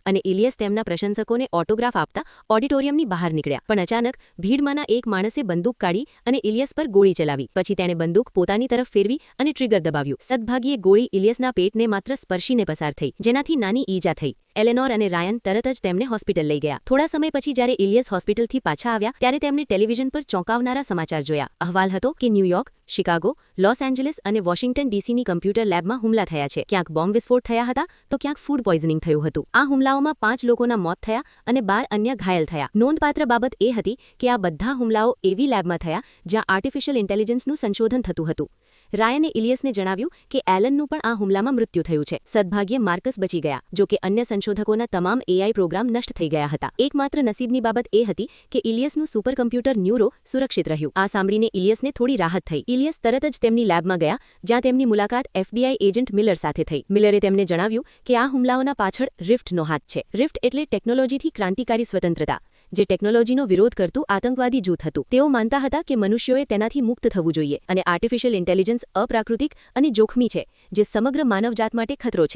અને ઇલિયસ તેમના પ્રશંસકોને ઓટોગ્રાફ આપતા ઓડિટોરિયમની બહાર નીકળ્યા. પણ અચાનક ભીડમાંના એક માણસે બંદૂક કાઢી અને ઇલિયસ પર ગોળી ચલાવી. પછી તેણે બંદૂક પોતાની તરફ ફેરવી અને ટ્રિગર દબાવ્યું. સદભાગ્યે ગોળી ઇલિયસના પેટને માત્ર સ્પર્શીને પસાર થઈ, જેનાથી નાની ઈજા થઈ. એલેનોર અને રાયન તરત જ તેમને હોસ્પિટલ લઈ ગયા. થોડા સમય પછી જ્યારે ઇલિયસ હોસ્પિટલથી પાછા આવ્યા ત્યારે તેમણે ટેલિવિઝન પર ચોંકાવનારા સમાચાર જોયા. અહેવાલ હતો કે ન્યૂયોર્ક, શિકાગો, લોસ એન્જલિસ અને વોશિંગ્ટન ડીસીની કમ્પ્યુટર લેબમાં હુમલા થયા છે. ક્યાંક બોમ્બ વિસ્ફોટ થયા હતા તો ક્યાંક ફૂડ પોઈઝનિંગ થયું હતું. આ હુમલાઓમાં 5 લોકોના મોત થયા અને 12 અન્ય ઘાયલ થયા. નોંધપાત્ર બાબત એ હતી કે આ બધા હુમલાઓ એવી લેબમાં થયા જ્યાં આર્ટિફિશિયલ ઇન્ટેલિજન્સનું સંશોધન થતું હતું. રાયને ઇલિયસને જણાવ્યું કે એલનનું પણ આ હુમલામાં મૃત્યુ થયું છે. સદભાગ્યે માર્કસ બચી ગયા, જો કે અન્ય સંશોધકોના તમામ એઆઈ પ્રોગ્રામ નષ્ટ થઈ ગયા હતા. એકમાત્ર નસીબની બાબત એ હતી કે ઇલિયસનું સુપર કમ્પ્યુટર ન્યુરો સુરક્ષિત રહ્યું. આ સાંભળીને ઇલિયસને થોડી રાહત થઈ. ઇલિયસ તરત જ તેમની લેબમાં ગયા, જ્યાં તેમની મુલાકાત એફબીઆઈ એજન્ટ મિલર સાથે થઈ. મિલરે તેમને જણાવ્યું કે આ હુમલાઓના પાછળ રિફ્ટનો હાથ છે. રિફ્ટ એટલે ટેકનોલોજીથી ક્રાંતિકારી સ્વતંત્રતા, જે ટેકનોલોજીનો વિરોધ કરતું આતંકવાદી જૂથ હતું. તેઓ માનતા હતા કે મનુષ્યોએ તેનાથી મુક્ત થવું જોઈએ અને આર્ટિફિશિયલ ઇન્ટેલિજન્સ અપ્રાકૃતિક અને જોખમી છે, જે સમગ્ર માનવજાત માટે ખતરો છે.